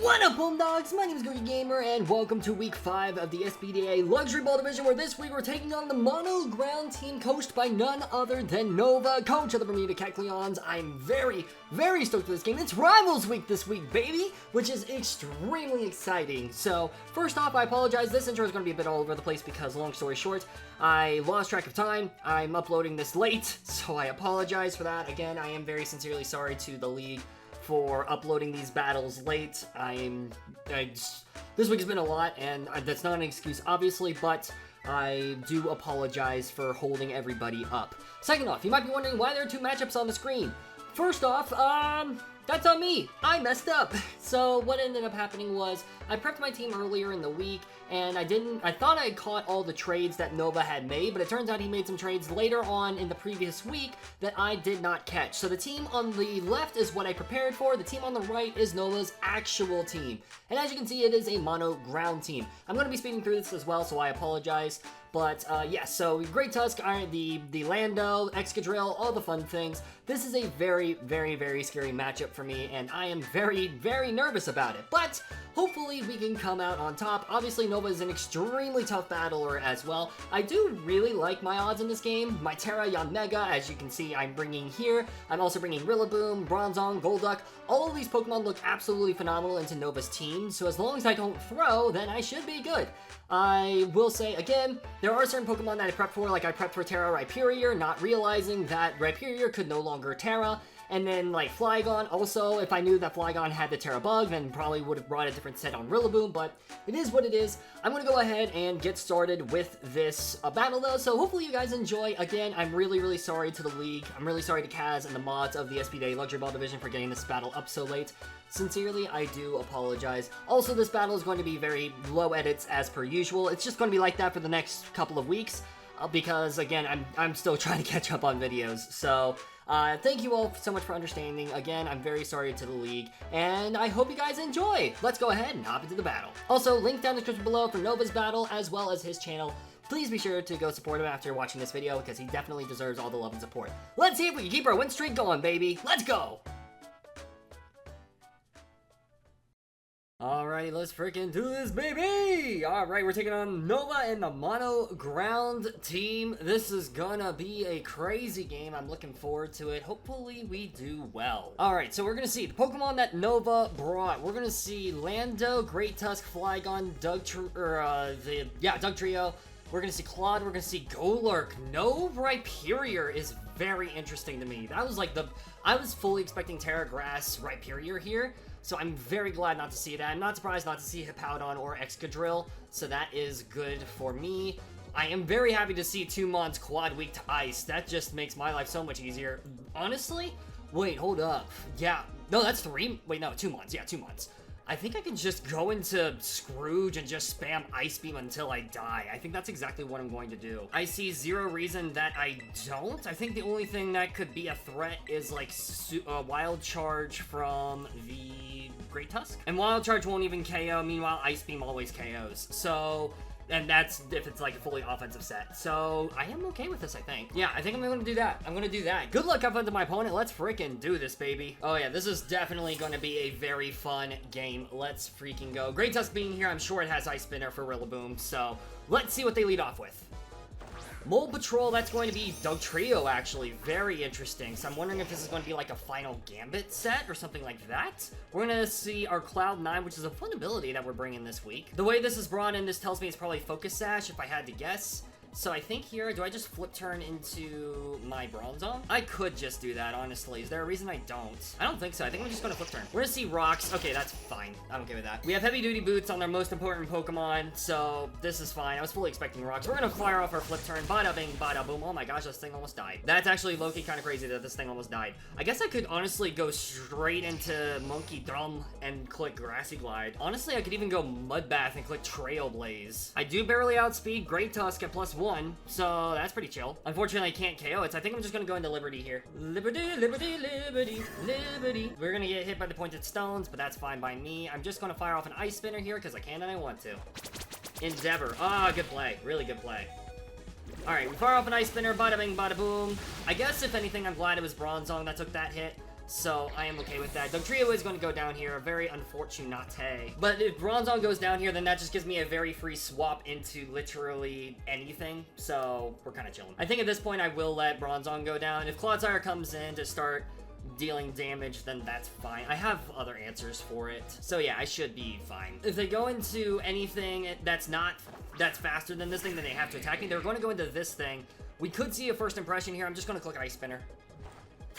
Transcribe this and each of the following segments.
What up, Homedawgs? My name is Gokey Gamer, and welcome to week 5 of the SPDA Luxury Ball Division, where this week we're taking on the Mono Ground team coached by none other than Nova, coach of the Bermuda Kecleons. I'm very stoked for this game. It's Rivals Week this week, baby, which is extremely exciting. So, first off, I apologize. This intro is going to be a bit all over the place because, long story short, I lost track of time. I'm uploading this late, so I apologize for that. Again, I am very sincerely sorry to the league for uploading these battles late. This week has been a lot, and that's not an excuse, obviously, but I do apologize for holding everybody up. Second off, you might be wondering why there are two matchups on the screen. First off, that's on me. I messed up. So what ended up happening was I prepped my team earlier in the week, and I thought I had caught all the trades that Nova had made, but it turns out he made some trades later on in the previous week that I did not catch. So the team on the left is what I prepared for. The team on the right is Nova's actual team. And as you can see, it is a Mono Ground team. I'm going to be speeding through this as well, so I apologize. But, yeah, so Great Tusk, the Lando, Excadrill, all the fun things. This is a very scary matchup for me, and I am very nervous about it. But hopefully we can come out on top. Obviously, Nova is an extremely tough battler as well. I do really like my odds in this game. My Terra, Yanmega, as you can see, I'm bringing here. I'm also bringing Rillaboom, Bronzong, Golduck. All of these Pokemon look absolutely phenomenal into Nova's team, so as long as I don't throw, then I should be good. I will say, again, there are certain Pokemon that I prepped for, like I prepped for Terra Rhyperior, not realizing that Rhyperior could no longer Terra. And then, like, Flygon, also, if I knew that Flygon had the Terra Bug, then probably would have brought a different set on Rillaboom, but it is what it is. I'm going to go ahead and get started with this battle, though, so hopefully you guys enjoy. Again, I'm really sorry to the league. I'm really sorry to Kaz and the mods of the SPDA Luxury Ball Division for getting this battle up so late. Sincerely, I do apologize. Also, this battle is going to be very low edits as per usual. It's just going to be like that for the next couple of weeks, because, again, I'm still trying to catch up on videos, so thank you all so much for understanding. Again, I'm very sorry to the league, and I hope you guys enjoy. Let's go ahead and hop into the battle. Also, link down in the description below for Nova's battle, as well as his channel. Please be sure to go support him after watching this video, because he definitely deserves all the love and support. Let's see if we can keep our win streak going, baby. Let's go! Alrighty, let's freaking do this, baby! Alright, we're taking on Nova and the Mono Ground team. This is gonna be a crazy game. I'm looking forward to it. Hopefully, we do well. Alright, so we're gonna see the Pokemon that Nova brought. We're gonna see Lando, Great Tusk, Flygon, Doug Trio. We're gonna see Claude. We're gonna see Golurk. No Rhyperior is very interesting to me. That was like I was fully expecting Terra Grass Rhyperior here. So I'm very glad not to see that. I'm not surprised not to see Hippowdon or Excadrill, so that is good for me. I am very happy to see 2 months quad weak to ice. That just makes my life so much easier. Honestly, wait, hold up. Yeah, no, that's 3. Wait, no, 2 months. Yeah, 2 months. I think I can just go into Scrooge and just spam Ice Beam until I die. I think that's exactly what I'm going to do. I see zero reason that I don't. I think the only thing that could be a threat is like Wild Charge from the Great Tusk. And Wild Charge won't even KO, meanwhile Ice Beam always KOs. So, and that's if it's like a fully offensive set. So, I am okay with this, I think. Yeah, I think I'm gonna do that. I'm gonna do that. Good luck up onto my opponent. Let's freaking do this, baby. Oh yeah, this is definitely gonna be a very fun game. Let's freaking go. Great Tusk being here, I'm sure it has Ice Spinner for Rillaboom. So, let's see what they lead off with. Mole Patrol, that's going to be Doug Trio, actually. Very interesting. So I'm wondering if this is going to be like a Final Gambit set or something like that. We're going to see our Cloud9, which is a fun ability that we're bringing this week. The way this is brought in, this tells me it's probably Focus Sash, if I had to guess. So I think here, do I just flip turn into my Bronzong? I could just do that, honestly. Is there a reason I don't? I don't think so. I think I'm just going to flip turn. We're going to see Rocks. Okay, that's fine. I'm okay with that. We have Heavy Duty Boots on their most important Pokemon, so this is fine. I was fully expecting Rocks. We're going to fire off our flip turn. Bada bing, bada boom. Oh my gosh, this thing almost died. That's actually low-key kind of crazy that this thing almost died. I guess I could honestly go straight into Monkey Drum and click Grassy Glide. Honestly, I could even go Mud Bath and click Trailblaze. I do barely outspeed Great Tusk at +1, so that's pretty chill. Unfortunately, I can't KO it, so I think I'm just gonna go into Liberty here. Liberty, Liberty, Liberty, Liberty. We're gonna get hit by the pointed stones, but that's fine by me. I'm just gonna fire off an Ice Spinner here, because I can and I want to. Endeavor. Ah, good play. Really good play. Alright, we fire off an Ice Spinner, bada bing, bada boom. I guess, if anything, I'm glad it was Bronzong that took that hit. so I am okay with that. Dugtrio is going to go down here, very unfortunate. But if Bronzong goes down here, then that just gives me a very free swap into literally anything, so we're kind of chilling. I think at this point I will let Bronzong go down. If Clodsire comes in to start dealing damage, then that's fine. I have other answers for it, so yeah, I should be fine. If they go into anything that's faster than this thing, then they have to attack me. They're going to go into this thing. We could see a first impression here. I'm just going to click Ice Spinner.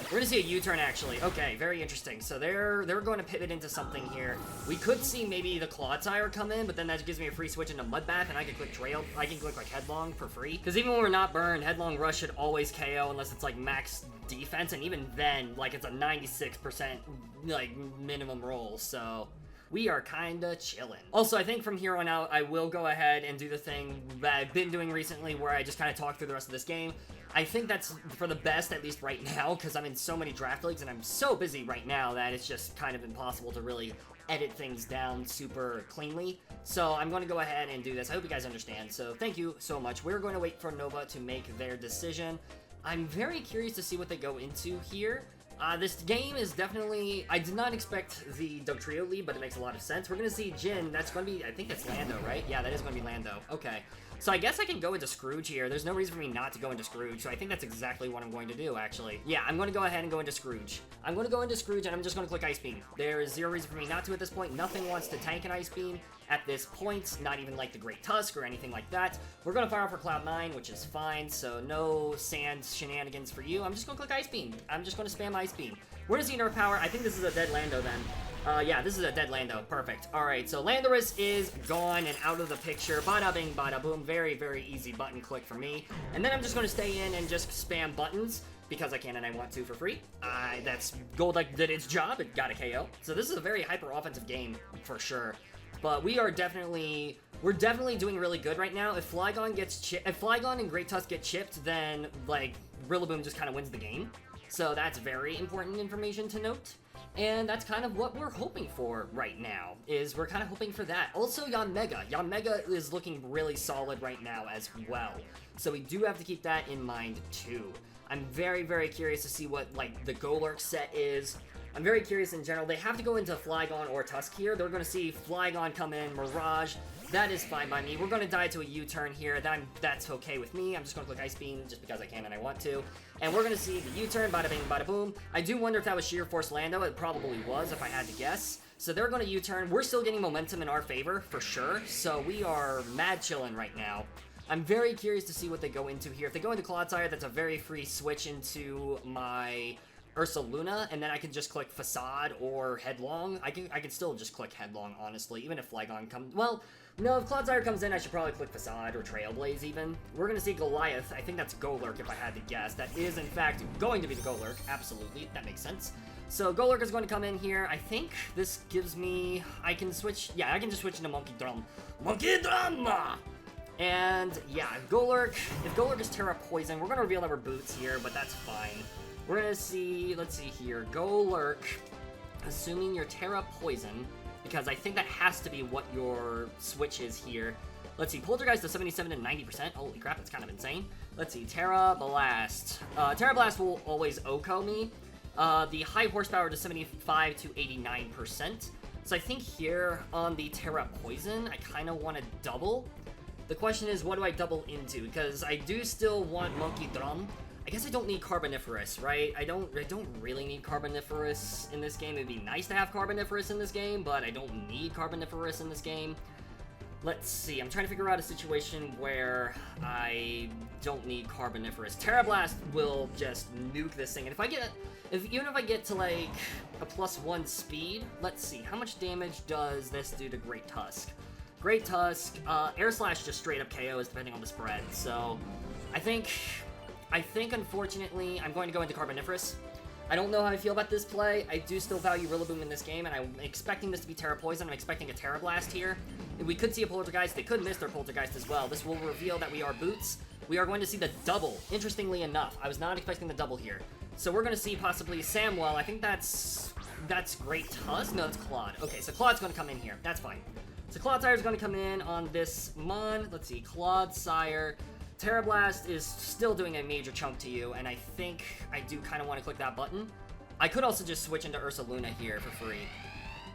We're gonna see a U-turn, actually. Okay, very interesting. So they're going to pivot into something here. We could see maybe the Clodsire come in, but then that gives me a free switch into Mudbath, and I can click Trail. I can click like Headlong for free. Because even when we're not burned, Headlong Rush should always KO unless it's like max defense, and even then, like it's a 96% like minimum roll. So we are kinda chilling. Also, I think from here on out, I will go ahead and do the thing that I've been doing recently where I just kind of talk through the rest of this game. I think that's for the best, at least right now, because I'm in so many draft leagues and I'm so busy right now that it's just kind of impossible to really edit things down super cleanly. So I'm going to go ahead and do this. I hope you guys understand. So thank you so much. We're going to wait for Nova to make their decision. I'm very curious to see what they go into here. This game is definitely... I did not expect the Dugtrio lead, but it makes a lot of sense. We're going to see Jin. That's going to be... I think that's Lando, right? Yeah, that is going to be Lando. Okay. So I guess I can go into Scrooge here. There's no reason for me not to go into Scrooge, so I think that's exactly what I'm going to do, actually. Yeah, I'm going to go ahead and go into Scrooge. I'm going to go into Scrooge, and I'm just going to click Ice Beam. There is zero reason for me not to at this point. Nothing wants to tank an Ice Beam at this point, not even like the Great Tusk or anything like that. We're going to fire off for Cloud9, which is fine, so no sand shenanigans for you. I'm just going to click Ice Beam. I'm just going to spam Ice Beam. We're going to see Nerf Power. I think this is a dead Lando then. Yeah, this is a dead Lando. Perfect. Alright, so Landorus is gone and out of the picture. Bada bing, bada boom. Very, very easy button click for me. And then I'm just going to stay in and just spam buttons because I can and I want to for free. That's Golduck did its job. It got a KO. So this is a very hyper-offensive game for sure. But we're definitely doing really good right now. If Flygon and Great Tusk get chipped, then, like, Rillaboom just kind of wins the game. So that's very important information to note. And that's kind of what we're hoping for right now, is we're kind of hoping for that. Also, Yanmega. Yanmega is looking really solid right now as well. So we do have to keep that in mind too. I'm very, very curious to see what, like, the Golurk set is. I'm very curious in general. They have to go into Flygon or Tusk here. They're going to see Flygon come in, Mirage. That is fine by me. We're going to die to a U-turn here. That's okay with me. I'm just going to click Ice Beam just because I can and I want to. And we're going to see the U-turn, bada bing, bada boom. I do wonder if that was Sheer Force Lando. It probably was if I had to guess. So they're going to U-turn. We're still getting momentum in our favor for sure. So we are mad chillin' right now. I'm very curious to see what they go into here. If they go into Clodsire, that's a very free switch into my Ursaluna, and then I can just click Facade or Headlong. I can still just click Headlong, honestly, even if Flygon comes... Well, no, if Clodsire comes in, I should probably click Facade or Trailblaze, even. We're going to see Goliath. I think that's Golurk, if I had to guess. That is, in fact, going to be the Golurk. Absolutely. That makes sense. So Golurk is going to come in here. I think this gives me... I can switch... Yeah, I can just switch into Monkey Drum. Monkey Drum! And, yeah, if Golurk is Terra Poison, we're going to reveal that we're Boots here, but that's fine. We're going to see... Let's see here. Golurk, assuming you're Terra Poison... Because I think that has to be what your switch is here. Let's see, Poltergeist to 77 and 90%. Holy crap, that's kind of insane. Let's see, Terra Blast. Terra Blast will always OHKO me. The high horsepower to 75 to 89%. So I think here on the Terra Poison, I kind of want to double. The question is, what do I double into? Because I do still want Monkey Drum. I guess I don't need Carboniferous, right? I don't really need Carboniferous in this game. It'd be nice to have Carboniferous in this game, but I don't need Carboniferous in this game. Let's see. I'm trying to figure out a situation where I don't need Carboniferous. Terra Blast will just nuke this thing. And even if I get to like a +1 speed, let's see. How much damage does this do to Great Tusk? Great Tusk, Air Slash just straight up KOs depending on the spread. So I think unfortunately I'm going to go into Carboniferous. I don't know how I feel about this play. I do still value Rillaboom in this game, and I'm expecting this to be Terra Poison. I'm expecting a Terra Blast here. We could see a Poltergeist. They could miss their Poltergeist as well. This will reveal that we are Boots. We are going to see the double, interestingly enough. I was not expecting the double here. So we're going to see possibly Samwell. I think that's Great Tusk. No, that's Claude. Okay, so Claude's going to come in here. That's fine. So Clodsire going to come in on this Mon. Let's see, Clodsire. Terra Blast is still doing a major chunk to you, and I think I do kind of want to click that button. I could also just switch into Ursaluna here for free.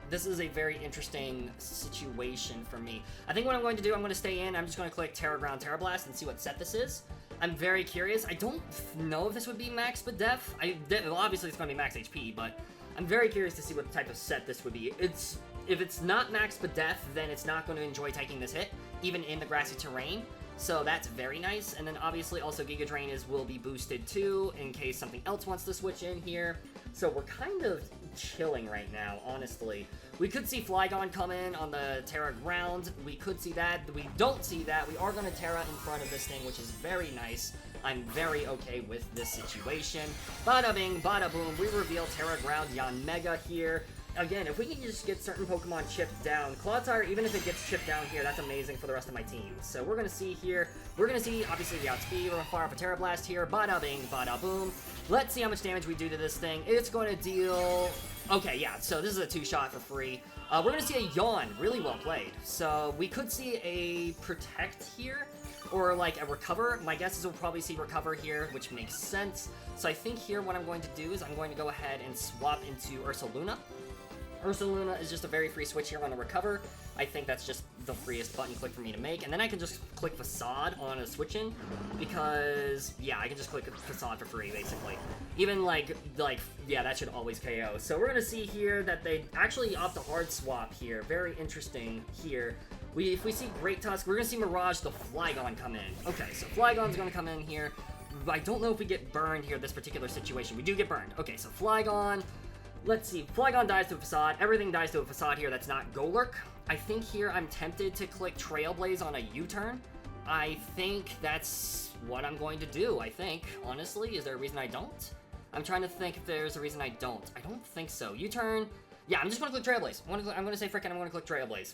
This is a very interesting situation for me. I think what I'm going to do, I'm going to stay in. I'm just going to click Terra Ground, Terra Blast and see what set this is. I'm very curious. I don't know if this would be max SPDA. Well, obviously it's going to be max HP, but I'm very curious to see what type of set this would be. If it's not max SPDA, then it's not going to enjoy taking this hit, even in the grassy terrain. So that's very nice. And then obviously also Giga Drain will be boosted too, in case something else wants to switch in here. So we're kind of chilling right now, honestly. We could see Flygon come in on the Terra Ground. We could see that. We don't see that. We are going to Terra in front of this thing, which is very nice. I'm very okay with this situation. Bada bing, bada boom. We reveal Terra Ground Yanmega here. Again, if we can just get certain Pokemon chipped down, Clodsire, even if it gets chipped down here, that's amazing for the rest of my team. So we're going to see here, we're going to see, obviously, the outspeed. We're going to fire off a Terra Blast here. Bada bing, bada boom. Let's see how much damage we do to this thing. It's going to deal... Okay, yeah, so this is a 2-shot for free. We're going to see a Yawn. Really well played. So we could see a Protect here, or like a Recover. My guess is we'll probably see Recover here, which makes sense. So I think here what I'm going to do is I'm going to go ahead and swap into Ursaluna. Ursaluna is just a very free switch here on a Recover. I think that's just the freest button click for me to make. And then I can just click Facade on a switch-in, because, yeah, I can just click Facade for free, basically. Even, yeah, that should always KO. So we're going to see here that they actually opt a hard swap here. Very interesting here. If we see Great Tusk, we're going to see Mirage the Flygon come in. Okay, so Flygon's going to come in here. I don't know if we get burned here, this particular situation. We do get burned. Okay, so Flygon... Let's see, Flygon dies to a Facade, everything dies to a Facade here that's not Golurk. I think here I'm tempted to click Trailblaze on a U-turn. I think that's what I'm going to do, I think. Honestly, is there a reason I don't? I'm trying to think if there's a reason I don't. I don't think so. U-turn, yeah, I'm just going to click Trailblaze. I'm going to say frickin' I'm going to click Trailblaze.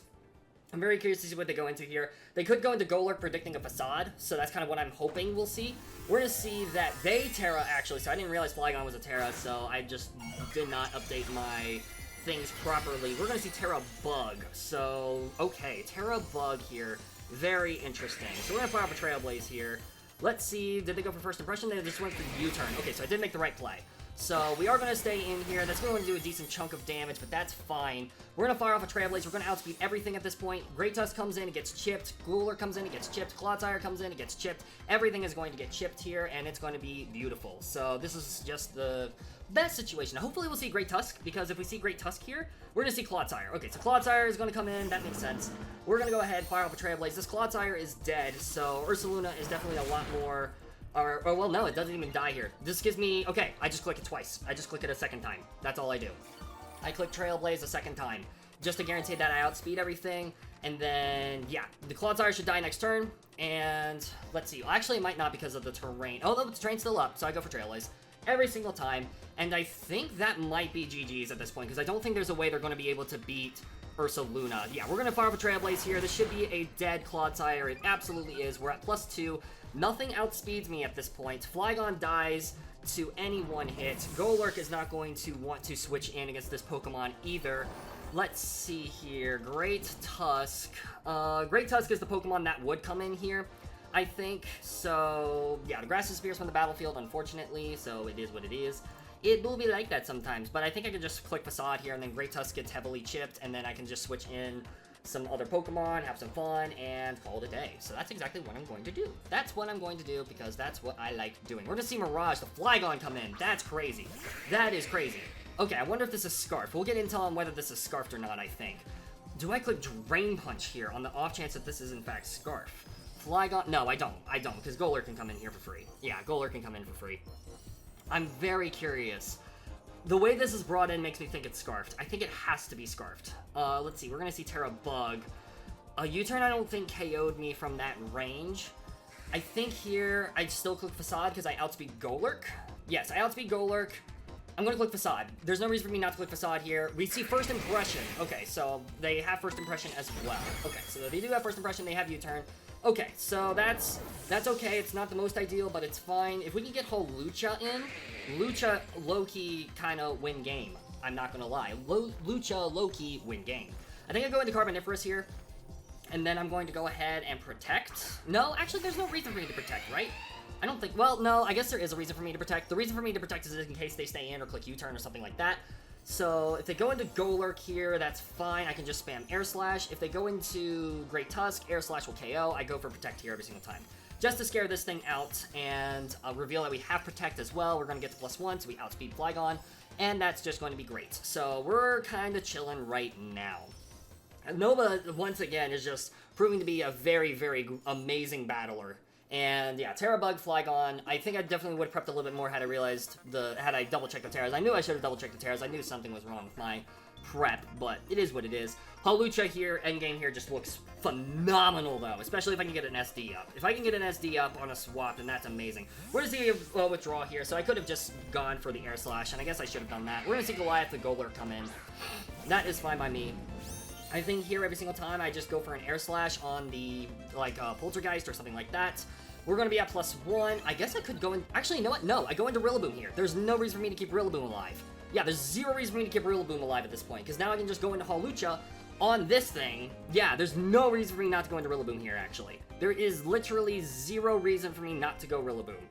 I'm very curious to see what they go into here. They could go into Golurk predicting a Facade, so that's kind of what I'm hoping we'll see. We're going to see that they Terra, actually, so I didn't realize Flygon was a Terra, so I just did not update my things properly. We're going to see Terra Bug, so, okay, Terra Bug here, very interesting. So we're going to fire up a Trailblaze here. Let's see, did they go for first impression? They just went for the U-turn. Okay, so I did make the right play. So we are going to stay in here. That's going to do a decent chunk of damage, but that's fine. We're going to fire off a Trailblaze. We're going to outspeed everything at this point. Great Tusk comes in, it gets chipped. Golurk comes in, it gets chipped. Clodsire comes in, it gets chipped. Everything is going to get chipped here, and it's going to be beautiful. So this is just the best situation. Now, hopefully we'll see Great Tusk, because if we see Great Tusk here, we're going to see Clodsire. Okay, so Clodsire is going to come in. That makes sense. We're going to go ahead, fire off a Trailblaze. This Clodsire is dead, so Ursaluna is definitely a lot more... Or, well, no, it doesn't even die here. This gives me... Okay, I just click it twice. I just click it a second time. That's all I do. I click Trailblaze a second time, just to guarantee that I outspeed everything. And then, yeah, the Clodsire should die next turn. And, let's see. Actually, it might not because of the terrain. Oh, no, the terrain's still up, so I go for Trailblaze every single time. And I think that might be GG's at this point, because I don't think there's a way they're going to be able to beat Ursaluna. Yeah, we're going to fire up a Trailblaze here. This should be a dead Clodsire. It absolutely is. We're at +2. Nothing outspeeds me at this point. Flygon dies to any one hit. Golurk is not going to want to switch in against this Pokemon either. Let's see here. Great Tusk. Great Tusk is the Pokemon that would come in here, I think. So, yeah, the grass disappears from the battlefield, unfortunately, so it is what it is. It will be like that sometimes, but I think I can just click Facade here, and then Great Tusk gets heavily chipped, and then I can just switch in some other Pokemon, have some fun, and call it a day. So that's exactly what I'm going to do. That's what I'm going to do, because that's what I like doing. We're going to see Mirage, the Flygon, come in. That's crazy. That is crazy. Okay, I wonder if this is Scarf. We'll get into on whether this is Scarfed or not, I think. Do I click Drain Punch here on the off chance that this is, in fact, Scarf? Flygon? No, I don't. I don't, because Golurk can come in here for free. Yeah, Golurk can come in for free. I'm very curious. The way this is brought in makes me think it's Scarfed. I think it has to be Scarfed. Let's see. We're going to see Terra Bug. A U-turn I don't think KO'd me from that range. I think here I still click Facade because I outspeed Golurk. Yes, I outspeed Golurk. I'm going to click Facade. There's no reason for me not to click Facade here. We see First Impression. Okay, so they have First Impression as well. Okay, so they do have First Impression. They have U-turn. Okay, so that's okay. It's not the most ideal, but it's fine. If we can get Lucha in, Lucha low-key kind of win game. I'm not going to lie. Lucha low-key win game. I think I go into Carboniferous here, and then I'm going to go ahead and Protect. No, actually, there's no reason for me to Protect, right? I don't think, well, no, I guess there is a reason for me to protect. The reason for me to protect is in case they stay in or click U-turn or something like that. So if they go into Golurk here, that's fine. I can just spam Air Slash. If they go into Great Tusk, Air Slash will KO. I go for Protect here every single time. Just to scare this thing out and reveal that we have Protect as well. We're going to get to +1, so we outspeed Flygon. And that's just going to be great. So we're kind of chilling right now. Nova, once again, is just proving to be a very, very amazing battler. And yeah, Terra Bug, Flygon. I think I definitely would have prepped a little bit more had I double-checked the Terras. I knew I should have double-checked the Terras. I knew something was wrong with my prep, but it is what it is. Hawlucha here, endgame here, just looks phenomenal, though, especially if I can get an SD up. If I can get an SD up on a swap, then that's amazing. We're going to see a withdraw here, so I could have just gone for the Air Slash, and I guess I should have done that. We're going to see Goliath the Golurk come in. That is fine by me. I think here every single time I just go for an Air Slash on the, Poltergeist or something like that. We're going to be at +1. I guess I could go in... Actually, you know what? No, I go into Rillaboom here. There's no reason for me to keep Rillaboom alive. Yeah, there's zero reason for me to keep Rillaboom alive at this point, because now I can just go into Hawlucha on this thing. Yeah, there's no reason for me not to go into Rillaboom here, actually. There is literally zero reason for me not to go Rillaboom.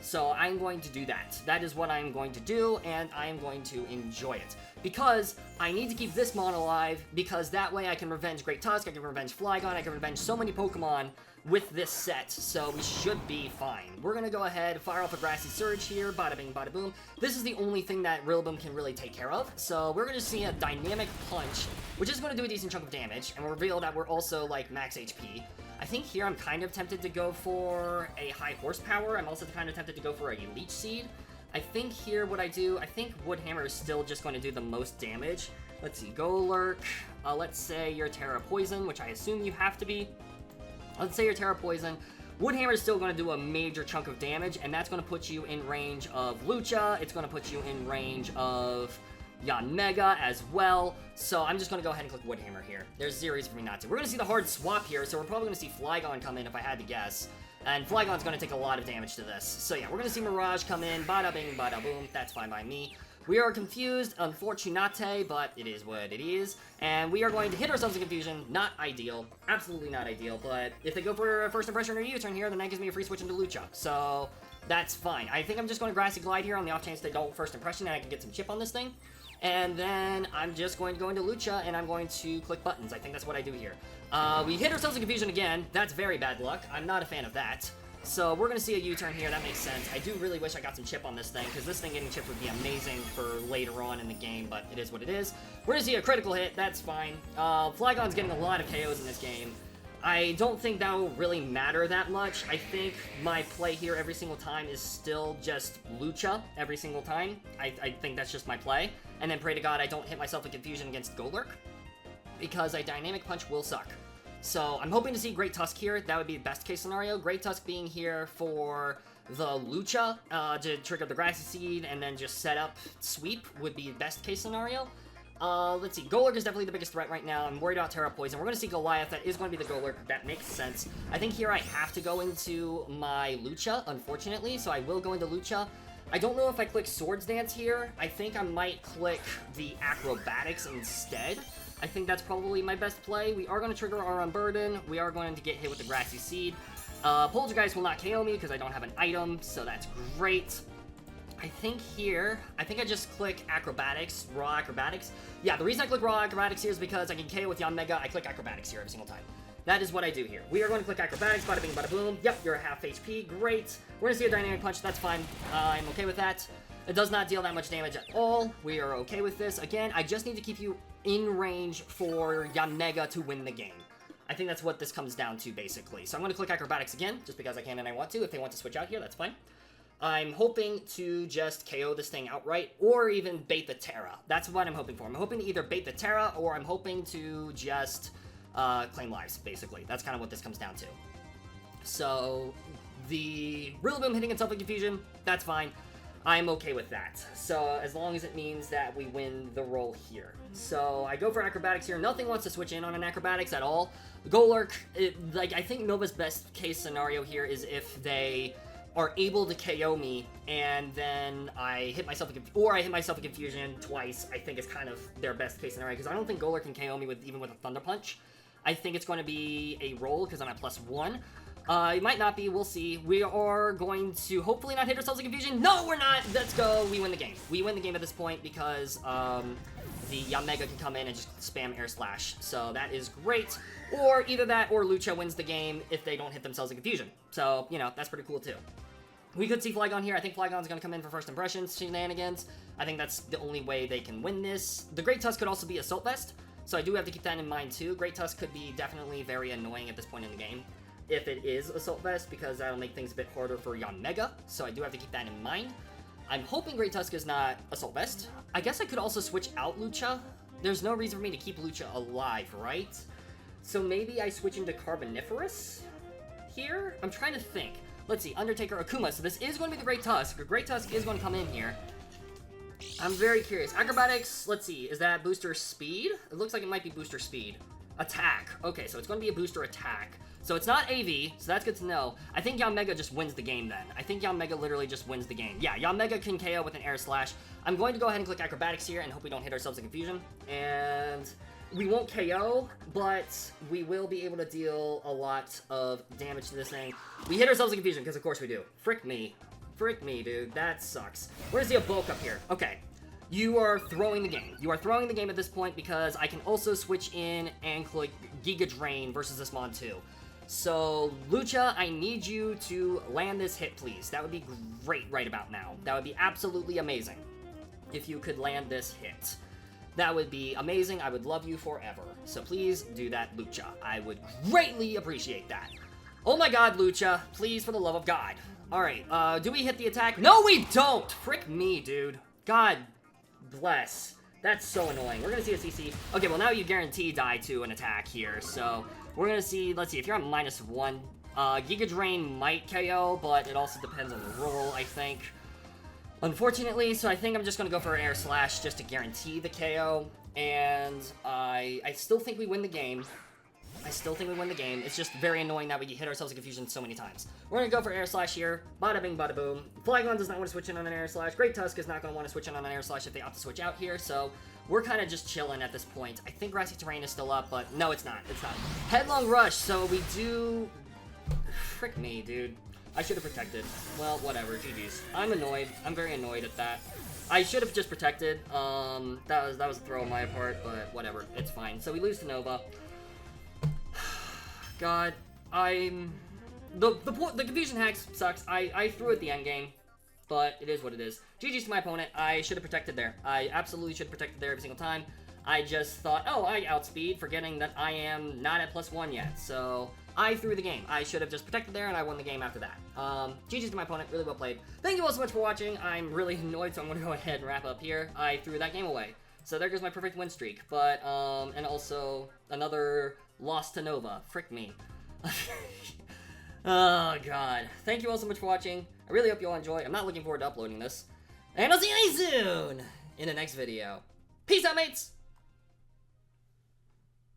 So I'm going to do that. That is what I'm going to do, and I am going to enjoy it. Because I need to keep this mon alive, because that way I can revenge Great Tusk, I can revenge Flygon, I can revenge so many Pokemon with this set, so we should be fine. We're gonna go ahead, fire off a Grassy Surge here, bada bing, bada boom. This is the only thing that Rillaboom can really take care of, so we're gonna see a Dynamic Punch, which is gonna do a decent chunk of damage, and we'll reveal that we're also, max HP. I think here I'm kind of tempted to go for a high horsepower. I'm also kind of tempted to go for a Leech Seed. I think here what I do, I think Wood Hammer is still just going to do the most damage. Let's see, Golurk, let's say you're Terra Poison, which I assume you have to be. Let's say you're Terra Poison. Wood Hammer is still going to do a major chunk of damage, and that's going to put you in range of Lucha. It's going to put you in range of Yanmega as well. So I'm just going to go ahead and click Wood Hammer here. There's zero reason for me not to. We're going to see the hard swap here, so we're probably going to see Flygon come in if I had to guess. And Flygon's going to take a lot of damage to this. So yeah, we're going to see Mirage come in. Bada bing, bada boom. That's fine by me. We are confused, unfortunate, but it is what it is. And we are going to hit ourselves in confusion. Not ideal. Absolutely not ideal. But if they go for a first impression or U-turn here, then that gives me a free switch into Lucha. So that's fine. I think I'm just going to Grassy Glide here on the off chance they don't first impression and I can get some chip on this thing. And then I'm just going to go into Lucha and I'm going to click buttons. I think that's what I do here. We hit ourselves in confusion again. That's very bad luck. I'm not a fan of that. So we're going to see a U-turn here. That makes sense. I do really wish I got some chip on this thing, because this thing getting chip would be amazing for later on in the game, but it is what it is. We're going to see a critical hit. That's fine. Flygon's getting a lot of KOs in this game. I don't think that will really matter that much. I think my play here every single time is still just Lucha every single time. I think that's just my play. And then pray to God I don't hit myself in confusion against Golurk, because a Dynamic Punch will suck. So I'm hoping to see Great Tusk here. That would be the best case scenario. Great Tusk being here for the Lucha to trigger the Grassy Seed and then just set up Sweep would be best case scenario. Let's see. Golurk is definitely the biggest threat right now. I'm worried about Terra Poison. We're going to see Goliath. That is going to be the Golurk. That makes sense. I think here I have to go into my Lucha, unfortunately. So I will go into Lucha. I don't know if I click Swords Dance here. I think I might click the Acrobatics instead. I think that's probably my best play. We are going to trigger our Unburden. We are going to get hit with the Grassy Seed. Poltergeist will not KO me because I don't have an item, so that's great. I think here, I just click Acrobatics, Raw Acrobatics. Yeah, the reason I click Raw Acrobatics here is because I can KO with Yanmega. I click Acrobatics here every single time. That is what I do here. We are going to click Acrobatics, bada bing, bada boom. Yep, you're a half HP, great. We're going to see a Dynamic Punch, that's fine. I'm okay with that. It does not deal that much damage at all. We are okay with this. Again, I just need to keep you in range for Yanmega to win the game. I think that's what this comes down to, basically. So I'm going to click Acrobatics again, just because I can and I want to. If they want to switch out here, that's fine. I'm hoping to just KO this thing outright, or even bait the Terra. That's what I'm hoping for. I'm hoping to either bait the Terra, or I'm hoping to just claim lives, basically. That's kind of what this comes down to. So, the Rillaboom hitting itself in confusion, that's fine. I'm okay with that. So, as long as it means that we win the roll here. So, I go for Acrobatics here. Nothing wants to switch in on an Acrobatics at all. Golurk, I think Nova's best case scenario here is if they are able to KO me, and then I hit myself in confusion twice. I think is kind of their best case scenario, because I don't think Golurk can KO me even with a Thunder Punch. I think it's going to be a roll, because I'm at +1. It might not be, we'll see. We are going to hopefully not hit ourselves in confusion. No, we're not! Let's go, we win the game. We win the game at this point because, the Yanmega can come in and just spam Air Slash. So that is great. Or either that or Lucha wins the game if they don't hit themselves in confusion. So, you know, that's pretty cool too. We could see Flygon here. I think Flygon's going to come in for first impressions shenanigans. I think that's the only way they can win this. The Great Tusk could also be Assault Vest. So I do have to keep that in mind too. Great Tusk could be definitely very annoying at this point in the game if it is Assault Vest, because that'll make things a bit harder for Yanmega. So I do have to keep that in mind. I'm hoping Great Tusk is not Assault Vest. I guess I could also switch out Lucha. There's no reason for me to keep Lucha alive, right? So maybe I switch into Carboniferous here? I'm trying to think. Let's see, Undertaker, Akuma. So this is going to be the Great Tusk. The Great Tusk is going to come in here. I'm very curious. Acrobatics, let's see, is that booster speed? It looks like it might be booster speed. Attack. Okay, so it's going to be a booster attack. So it's not AV, so that's good to know. I think Yanmega just wins the game then. I think Yanmega literally just wins the game. Yeah, Yanmega can KO with an Air Slash. I'm going to go ahead and click Acrobatics here and hope we don't hit ourselves in confusion. And we won't KO, but we will be able to deal a lot of damage to this thing. We hit ourselves in confusion, because of course we do. Frick me. Frick me, dude. That sucks. Where's the bulk up here? Okay. You are throwing the game. You are throwing the game at this point because I can also switch in and click Giga Drain versus this Mon too. So, Lucha, I need you to land this hit, please. That would be great right about now. That would be absolutely amazing if you could land this hit. That would be amazing. I would love you forever. So please do that, Lucha. I would greatly appreciate that. Oh my god, Lucha. Please, for the love of God. Alright, do we hit the attack? No, we don't! Frick me, dude. God bless. That's so annoying. We're gonna see a CC. Okay, well now you guarantee die to an attack here, so we're gonna see, let's see, if you're on -1, Giga Drain might KO, but it also depends on the roll, I think. Unfortunately, so I think I'm just gonna go for an Air Slash just to guarantee the KO, and I still think we win the game. I still think we win the game. It's just very annoying that we hit ourselves in confusion so many times. We're gonna go for Air Slash here. Bada bing, bada boom. Flygon does not want to switch in on an Air Slash. Great Tusk is not gonna want to switch in on an Air Slash if they opt to switch out here, so we're kind of just chilling at this point. I think Grassy Terrain is still up, but no, it's not. It's not. Headlong Rush, so we do... Frick me, dude. I should have protected. Well, whatever, GG's. I'm annoyed. I'm very annoyed at that. I should have just protected. That was a throw on my part, but whatever. It's fine. So we lose to Nova. God, the confusion hacks sucks. I threw at the end game, but it is what it is. GG's to my opponent. I should have protected there. I absolutely should have protected there every single time. I just thought, oh, I outspeed, forgetting that I am not at +1 yet. So I threw the game. I should have just protected there, and I won the game after that. GG's to my opponent. Really well played. Thank you all so much for watching. I'm really annoyed, so I'm going to go ahead and wrap up here. I threw that game away. So there goes my perfect win streak. But, and also another loss to Nova. Frick me. Oh, God. Thank you all so much for watching. I really hope you all enjoy. I'm not looking forward to uploading this. And I'll see you soon in the next video. Peace out, mates!